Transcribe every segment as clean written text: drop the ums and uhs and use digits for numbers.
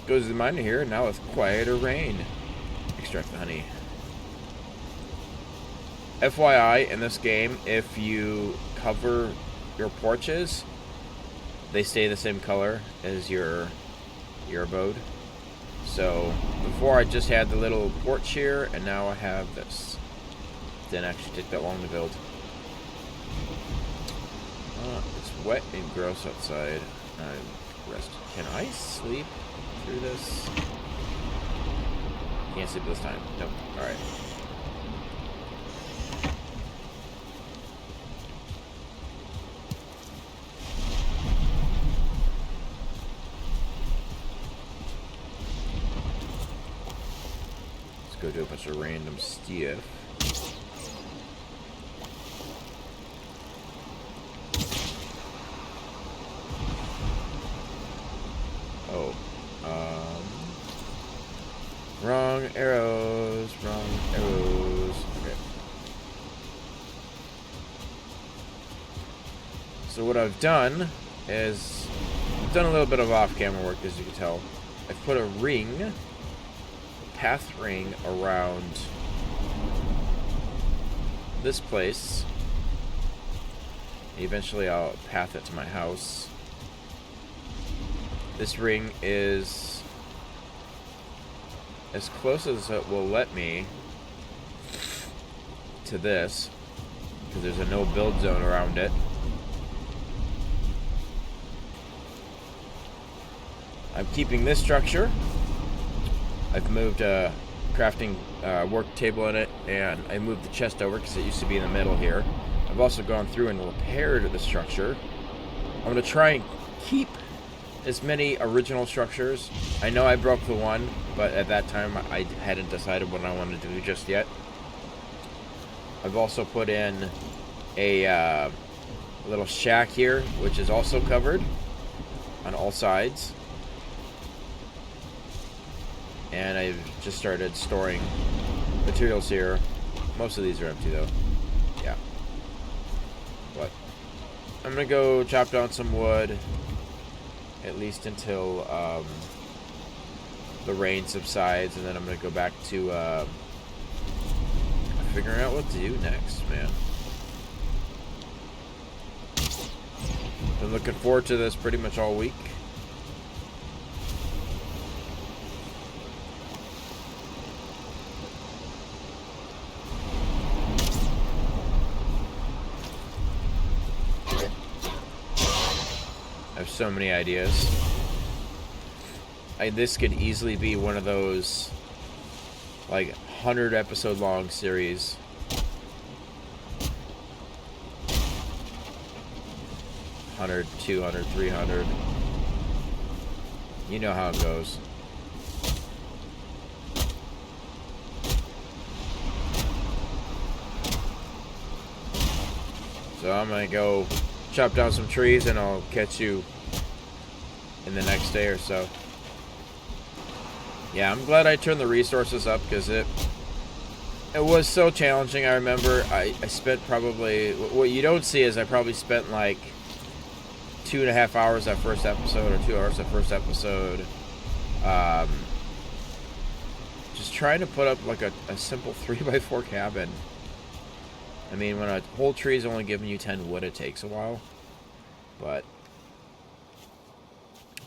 Goes to the miner here, now with quieter rain. Extract the honey. FYI, in this game, if you cover your porches, they stay the same color as your abode. So, before I just had the little porch here, and now I have this. Didn't actually take that long to build. It's wet and gross outside. I'm rested. Can I sleep through this? Can't sleep this time. Nope. Alright. Let's go do a bunch of random stuff. Wrong arrows, wrong arrows. Okay. So what I've done is, I've done a little bit of off-camera work, as you can tell. I've put a ring, a path ring around this place. Eventually I'll path it to my house. This ring is as close as it will let me to this, because there's a no build zone around it. I'm keeping this structure. I've moved a crafting work table in it, and I moved the chest over because it used to be in the middle here. I've also gone through and repaired the structure. I'm going to try and keep as many original structures. I know I broke the one, but at that time I hadn't decided what I wanted to do just yet. I've also put in a little shack here, which is also covered on all sides. And I've just started storing materials here. Most of these are empty though. Yeah. But I'm gonna go chop down some wood, at least until the rain subsides, and then I'm gonna go back to figuring out what to do next, man. Been looking forward to this pretty much all week. I have so many ideas. This could easily be one of those like 100 episode long series. $100, $200, $300. You know how it goes. So I'm gonna go chop down some trees, and I'll catch you in the next day or so. Yeah, I'm glad I turned the resources up, because it was so challenging. I remember I spent probably, what you don't see is I probably spent like 2.5 hours that first episode, or 2 hours that first episode, just trying to put up like a simple 3x4 cabin. I mean, when a whole tree is only giving you 10 wood, it takes a while. But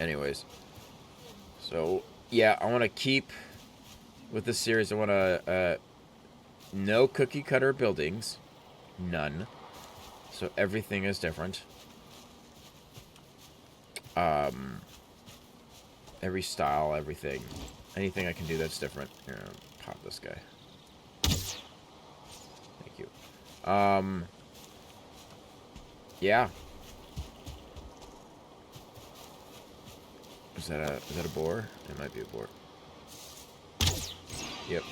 anyways, so yeah, I want to keep with this series. I want to no cookie cutter buildings, none. So everything is different. Every style, everything, anything I can do that's different. Here, I'll pop this guy. Thank you. Yeah. Is that a boar? It might be a boar. Yep.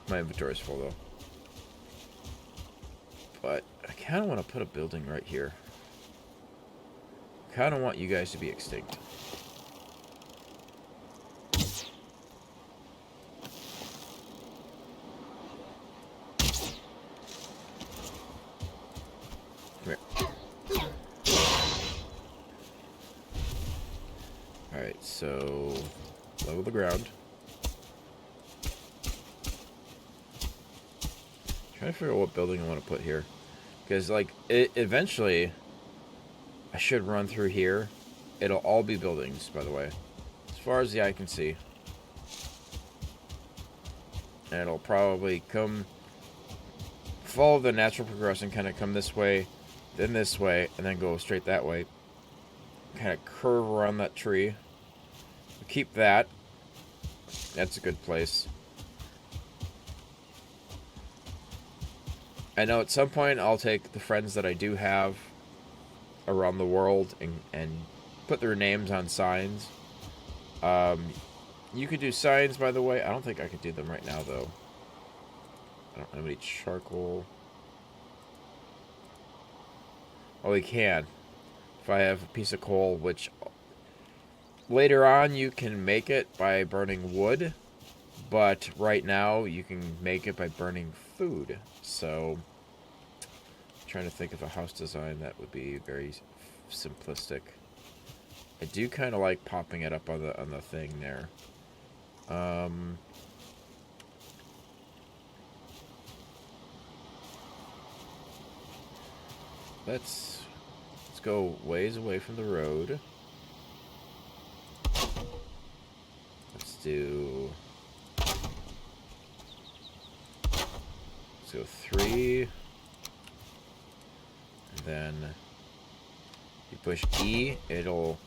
My inventory's full though. But I kind of want to put a building right here. I kind of want you guys to be extinct. Come here. Alright, so Level the ground. Trying to figure out what building I want to put here. Because, like, eventually, I should run through here. It'll all be buildings, by the way. As far as the eye can see. And it'll probably come... follow the natural progression, kind of come this way, then this way, and then go straight that way. Kind of curve around that tree. Keep that. That's a good place. I know at some point I'll take the friends that I do have around the world and put their names on signs. You could do signs, by the way. I don't think I could do them right now, though. I don't have any charcoal. Oh, we can. If I have a piece of coal, which later on you can make it by burning wood, but right now you can make it by burning food. So, I'm trying to think of a house design that would be very simplistic. I do kind of like popping it up on the thing there. Let's go ways away from the road. Let's go 3. And then you push E, it'll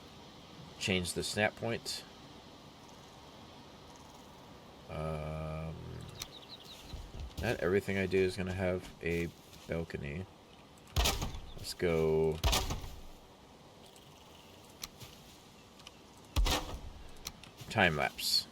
change the snap point. Not everything I do is going to have a balcony. Let's go time lapse.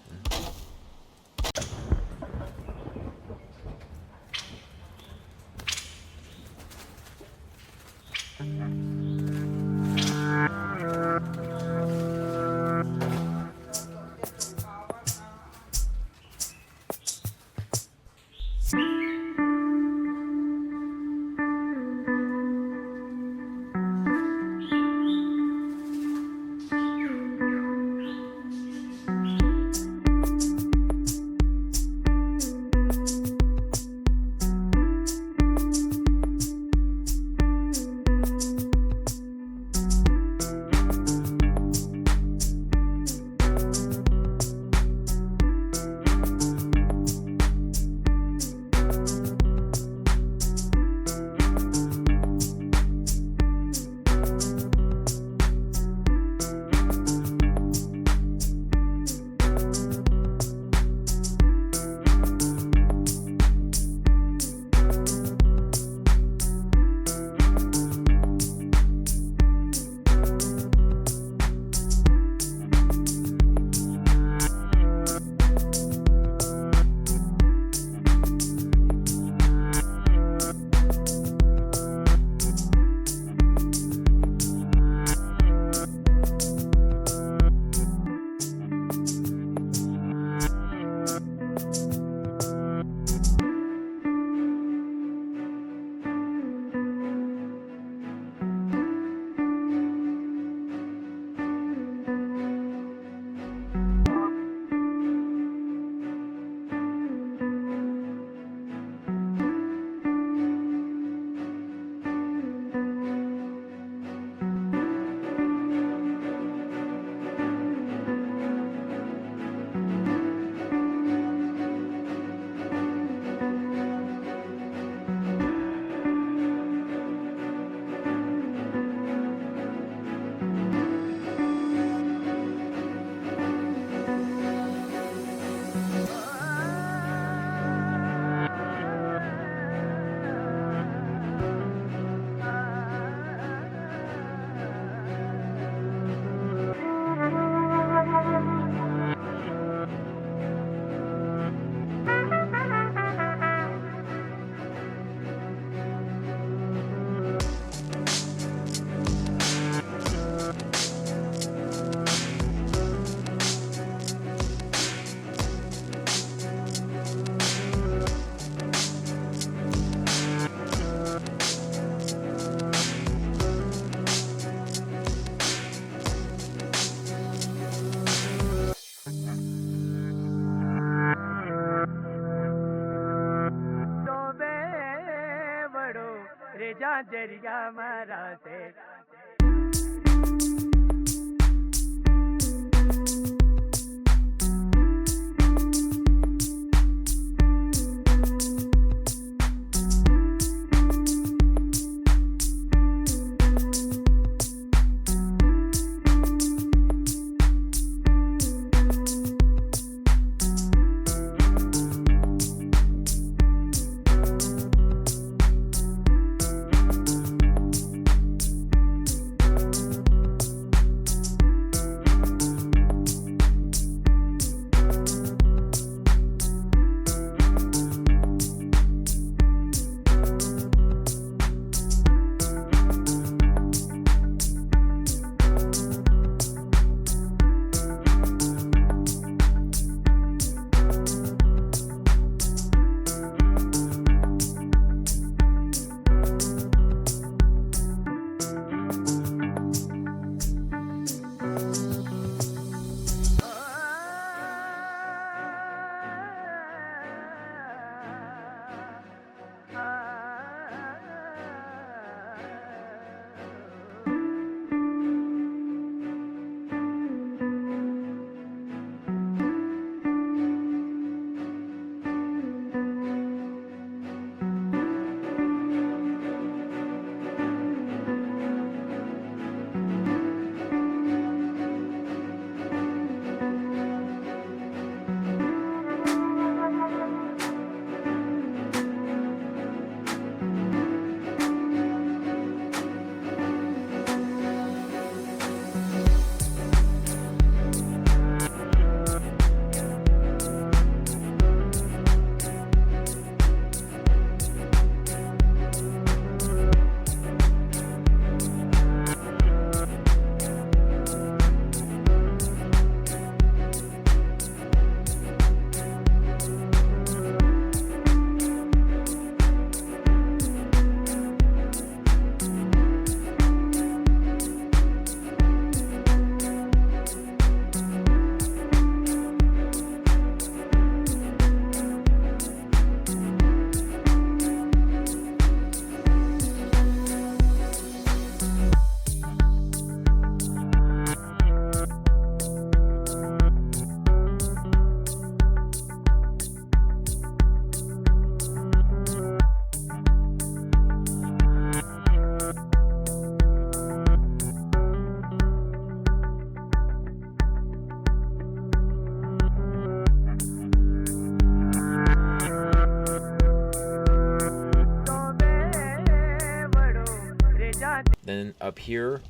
Then up here,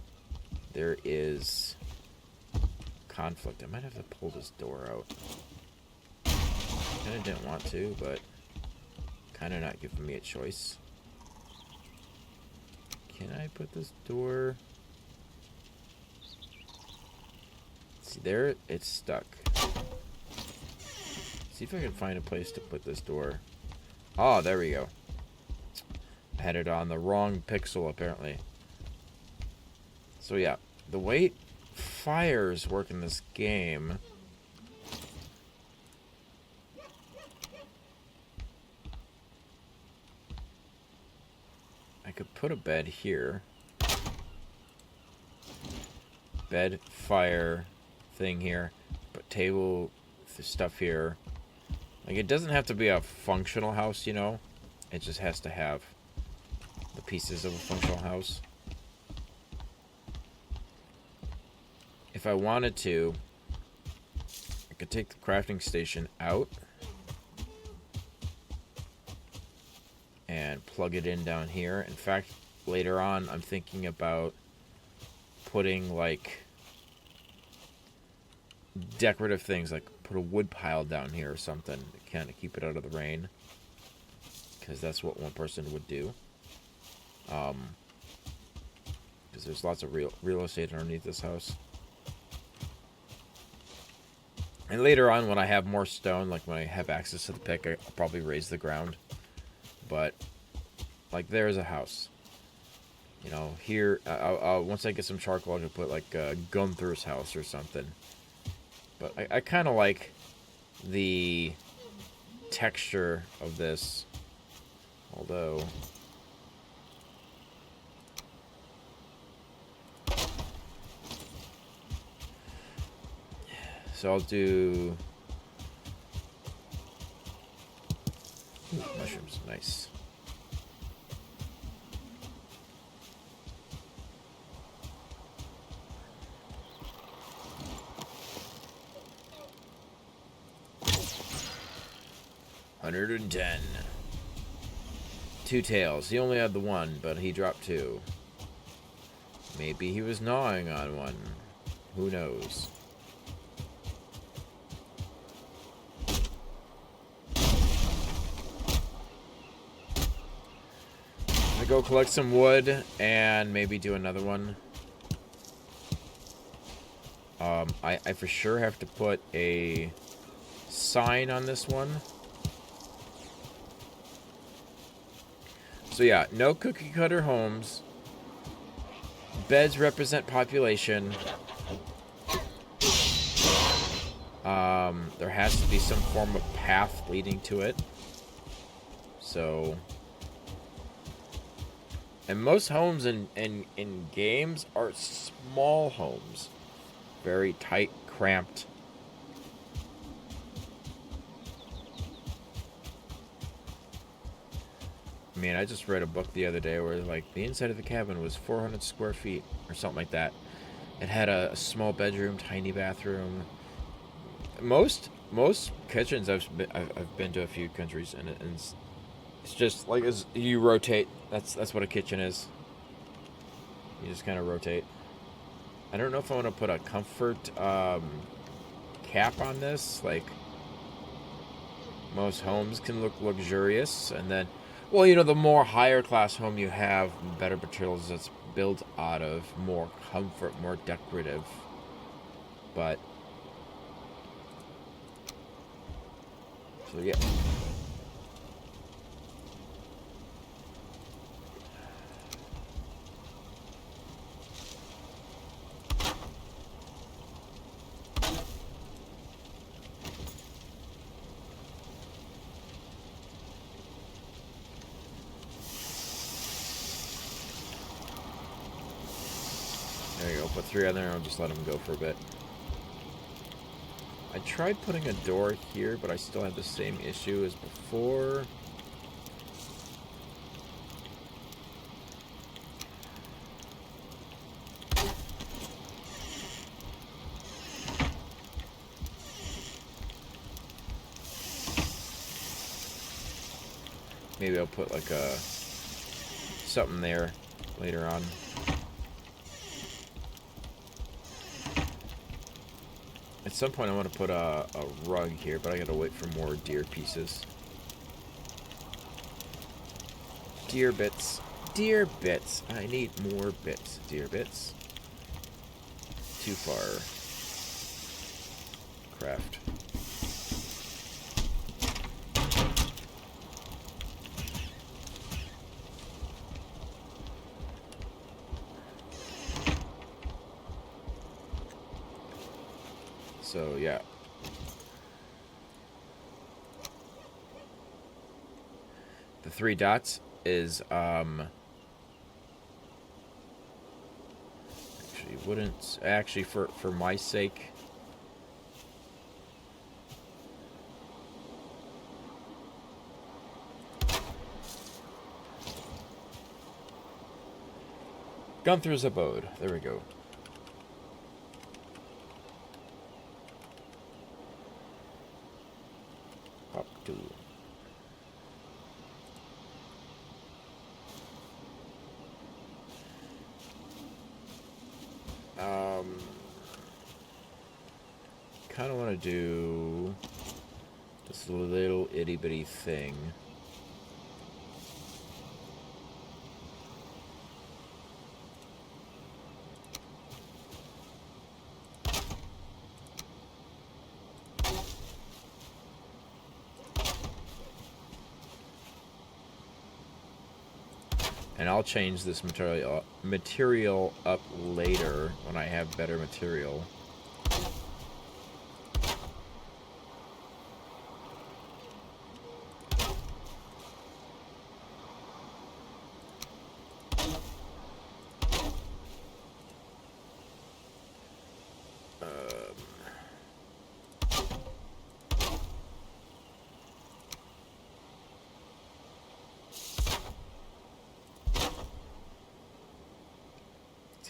there is conflict. I might have to pull this door out. Kind of didn't want to, but kind of not giving me a choice. Can I put this door? See there, it's stuck. See if I can find a place to put this door. Oh, there we go. I had it on the wrong pixel apparently. So yeah, the way fires work in this game. I could put a bed here. Bed, fire, thing here. Put table, stuff here. Like, it doesn't have to be a functional house, you know? It just has to have the pieces of a functional house. If I wanted to, I could take the crafting station out and plug it in down here. In fact, later on, I'm thinking about putting, like, decorative things, like put a wood pile down here or something to kind of keep it out of the rain, because that's what one person would do. Because there's lots of real estate underneath this house. And later on, when I have more stone, like when I have access to the pick, I'll probably raise the ground. But, like, there's a house. You know, here, once I get some charcoal, I can put, like, Gunther's house or something. But I kind of like the texture of this. Although, So I'll do... Ooh, mushrooms, nice. $110. 2 tails. He only had the one, but he dropped 2. Maybe he was gnawing on one. Who knows? I'm gonna go collect some wood and maybe do another one. I for sure have to put a sign on this one. So yeah, no cookie cutter homes. Beds represent population. There has to be some form of path leading to it. So, and most homes in games are small homes. Very tight, cramped. I mean, I just read a book the other day where, like, the inside of the cabin was 400 square feet or something like that. It had a small bedroom, tiny bathroom. Most kitchens I've been to a few countries, and it's just like as you rotate. That's what a kitchen is. You just kind of rotate. I don't know if I want to put a comfort cap on this. Like, most homes can look luxurious, and then, well, you know, the more higher class home you have, better materials it's built out of, more comfort, more decorative. But so yeah. There you go, put 3 on there and I'll just let them go for a bit. I tried putting a door here, but I still have the same issue as before. Maybe I'll put like a something there later on. At some point I want to put a rug here, but I gotta wait for more deer pieces. Deer bits. Deer bits. I need more bits. Deer bits. Too far. Craft. So, yeah. The 3 dots is, actually wouldn't, actually for my sake, Gunther's abode. There we go. Up to. Kind of want to do this little itty bitty thing. And I'll change this material up later when I have better material.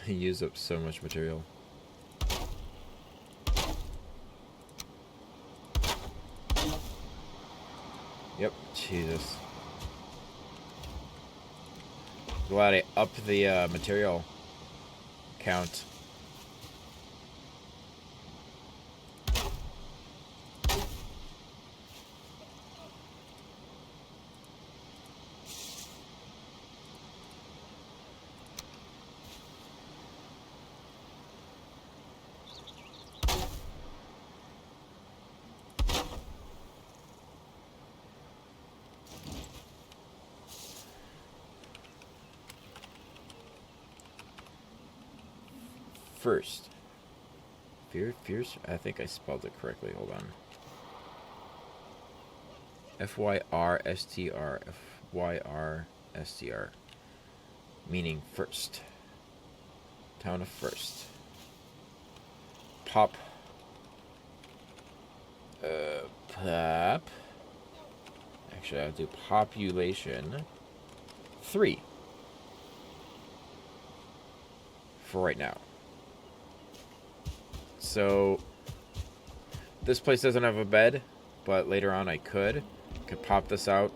I use up so much material. Yep, Jesus. Glad I upped the material count. First. Fyrstr? I think I spelled it correctly. Hold on. Fyrstr. Fyrstr. Meaning first. Town of Fyrstr. Pop. Pop. Actually, I'll do population 3. For right now. So, this place doesn't have a bed, but later on I could pop this out,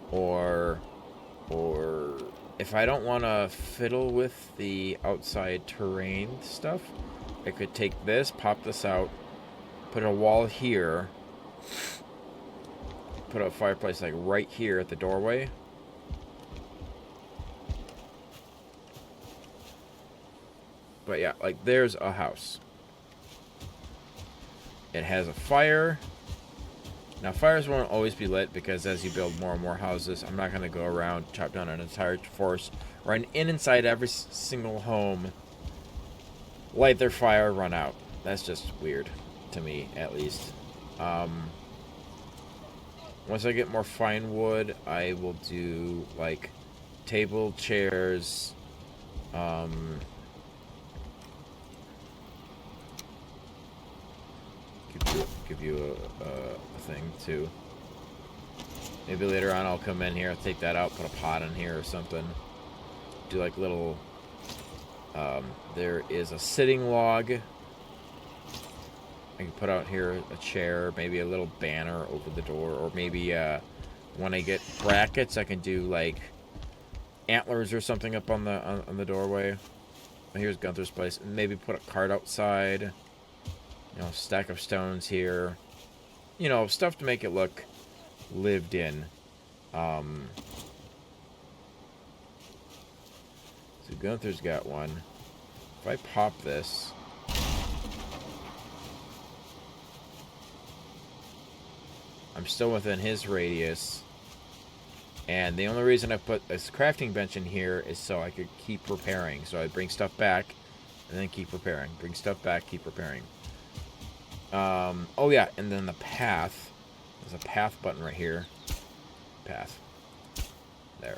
or if I don't want to fiddle with the outside terrain stuff, I could take this, pop this out, put a wall here, put a fireplace like right here at the doorway. But yeah, like there's a house. It has a fire. Now, fires won't always be lit because as you build more and more houses, I'm not going to go around, chop down an entire forest, run inside every single home, light their fire, run out. That's just weird, to me, at least. Once I get more fine wood, I will do, like, table, chairs, give you a thing too. Maybe later on I'll come in here, take that out, put a pot in here or something. Do like little. There is a sitting log. I can put out here a chair, maybe a little banner over the door, or maybe when I get brackets, I can do like antlers or something up on the doorway. Here's Gunther's place. Maybe put a cart outside. You know, stack of stones here. You know, stuff to make it look lived in. So Gunther's got one. If I pop this, I'm still within his radius. And the only reason I put this crafting bench in here is so I could keep repairing. So I bring stuff back and then keep repairing. Bring stuff back, keep repairing. Oh yeah, and then the path. There's a path button right here. Path. There.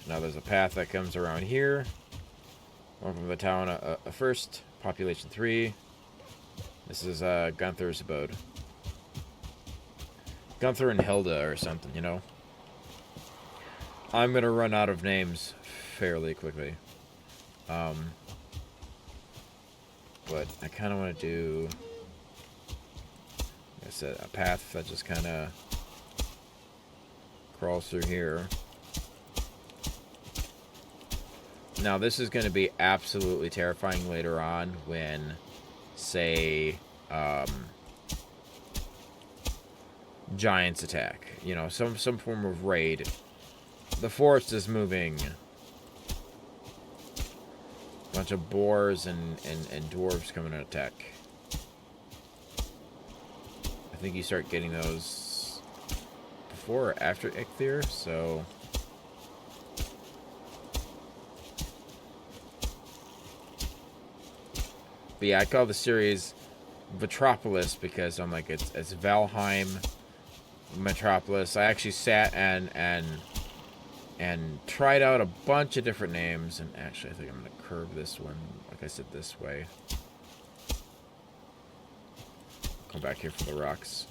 Now there's a path that comes around here. One from the town Fyrstr, population 3. This is Gunther's abode. Gunther and Hilda or something, you know? I'm gonna run out of names fairly quickly. But I kind of want to do, like I said, a path that just kind of crawls through here. Now, this is going to be absolutely terrifying later on when, say, giants attack. You know, some form of raid. The forest is moving. Bunch of boars and dwarves coming to attack. I think you start getting those before or after Icthir, so... But yeah, I call the series Valtropolis because I'm like, it's Valheim, Metropolis. I actually sat and tried out a bunch of different names, and actually I think I'm going to curve this one, like I said, this way. Come back here for the rocks.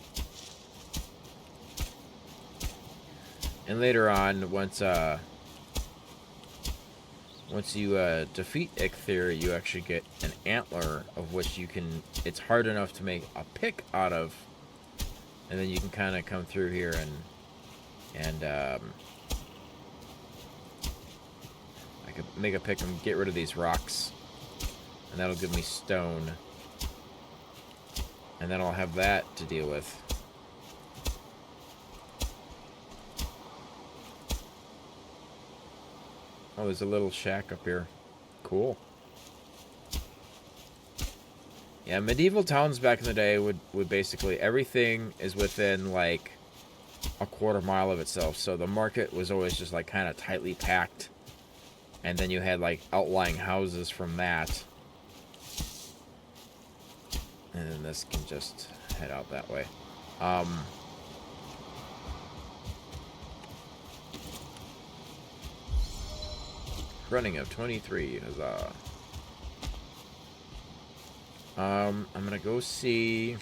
And later on, once you defeat Icthyr, you actually get an antler, of which you can... It's hard enough to make a pick out of, and then you can kind of come through here and I could make a pick and get rid of these rocks, and that'll give me stone, and then I'll have that to deal with. Oh, there's a little shack up here. Cool. Yeah, medieval towns back in the day would basically... Everything is within, like, a quarter mile of itself. So the market was always just, like, kind of tightly packed. And then you had, like, outlying houses from that. And then this can just head out that way. Running of 23, huzzah. I'm gonna go see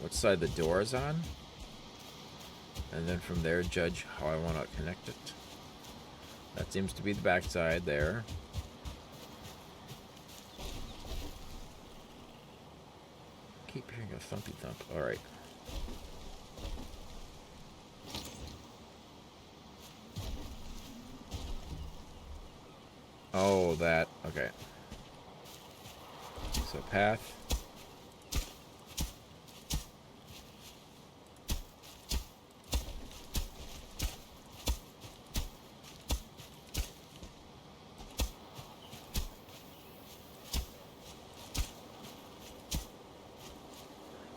what side the door is on, and then from there judge how I want to connect it. That seems to be the back side there. Keep hearing a thumpy thump. Alright. Oh, that. Okay. So, path.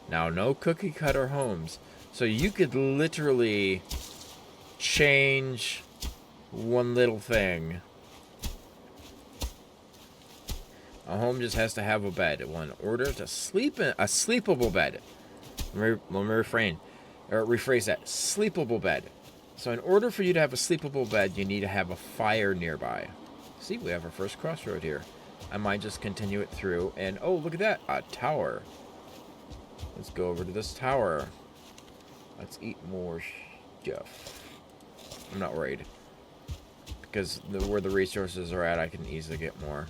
Now, no cookie cutter homes. So, you could literally change one little thing. A home just has to have a bed. Well, in order to sleep in a sleepable bed. Let me rephrase that. Sleepable bed. So in order for you to have a sleepable bed, you need to have a fire nearby. See, we have our first crossroad here. I might just continue it through, and oh, look at that, a tower. Let's go over to this tower. Let's eat more stuff. I'm not worried, because where the resources are at, I can easily get more.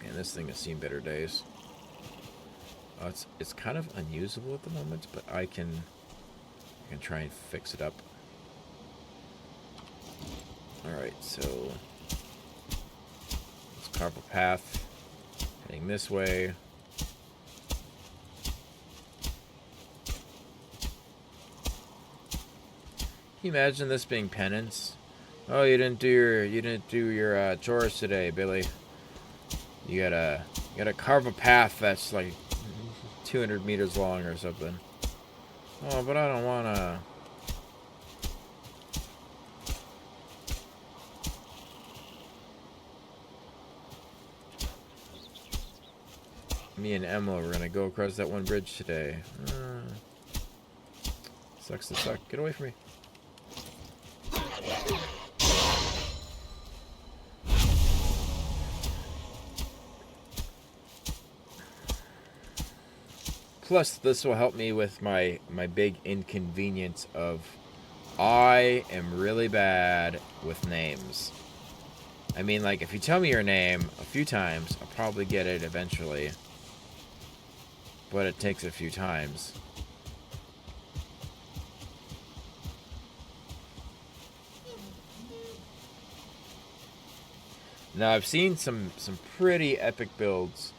Man, this thing has seen better days. It's kind of unusable at the moment, but I can try and fix it up. Alright, so let's carve a path heading this way. Can you imagine this being penance? Oh, you didn't do your chores today, Billy. You gotta carve a path that's like 200 meters long or something. Oh, but I don't wanna. Me and Emma were gonna go across that one bridge today. Sucks to suck. Get away from me. Plus, this will help me with my big inconvenience of I am really bad with names. I mean, like, if you tell me your name a few times, I'll probably get it eventually. But it takes a few times. Now, I've seen some pretty epic builds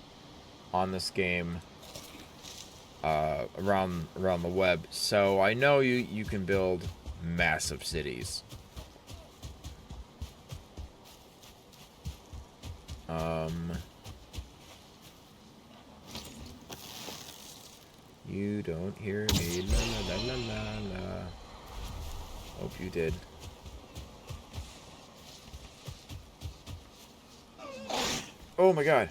on this game. Around the web, so I know you can build massive cities. You don't hear me, la la la la la la. Hope you did. Oh my god.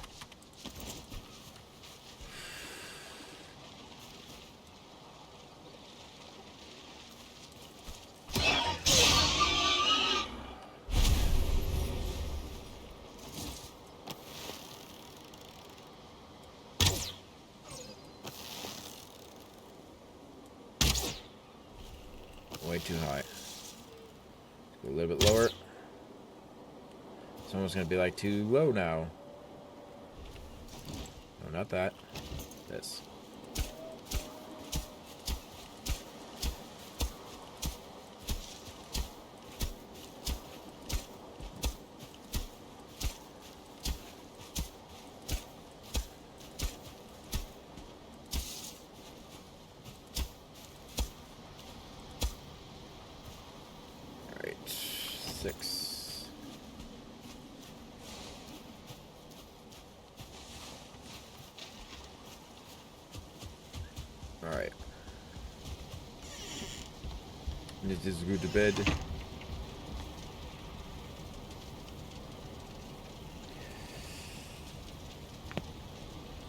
Way too high. Go a little bit lower. It's almost going to be like too low now. No, not that. This. Alright. 6. Alright. Let's just go to bed.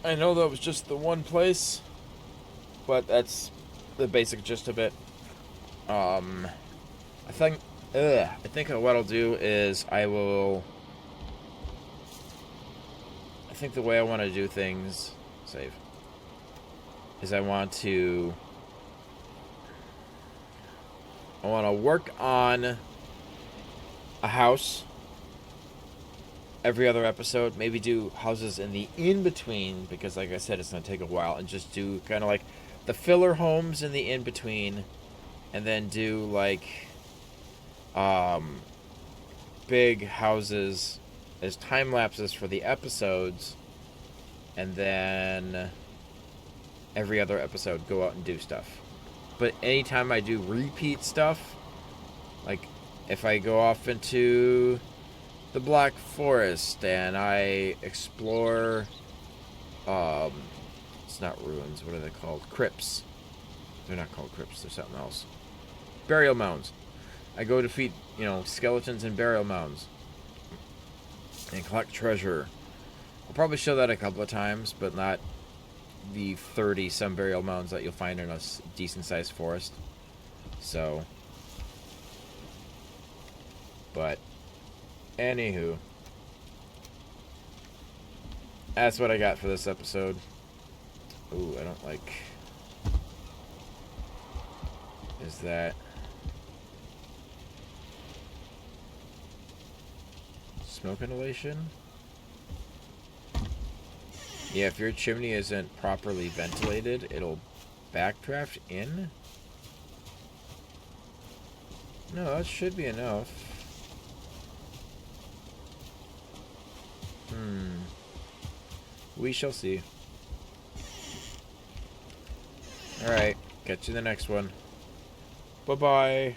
I know that was just the one place, but that's the basic gist of it. I think what I'll do is I think the way I want to do things, save, is I want to work on a house every other episode. Maybe do houses in the in-between, because like I said, it's going to take a while, and just do kind of like the filler homes in the in-between, and then do like big houses as time lapses for the episodes, and then every other episode go out and do stuff. But anytime I do repeat stuff, like if I go off into the Black Forest and I explore it's not ruins, what are they called? Crypts. They're not called crypts, they're something else. Burial mounds. I go defeat, skeletons in burial mounds and collect treasure. I'll probably show that a couple of times, but not the 30 some burial mounds that you'll find in a decent sized forest. So, but anywho, that's what I got for this episode. Ooh, I don't like. Is that smoke inhalation? Yeah, if your chimney isn't properly ventilated, it'll backdraft in. No, that should be enough. We shall see. Alright, catch you in the next one. Bye-bye.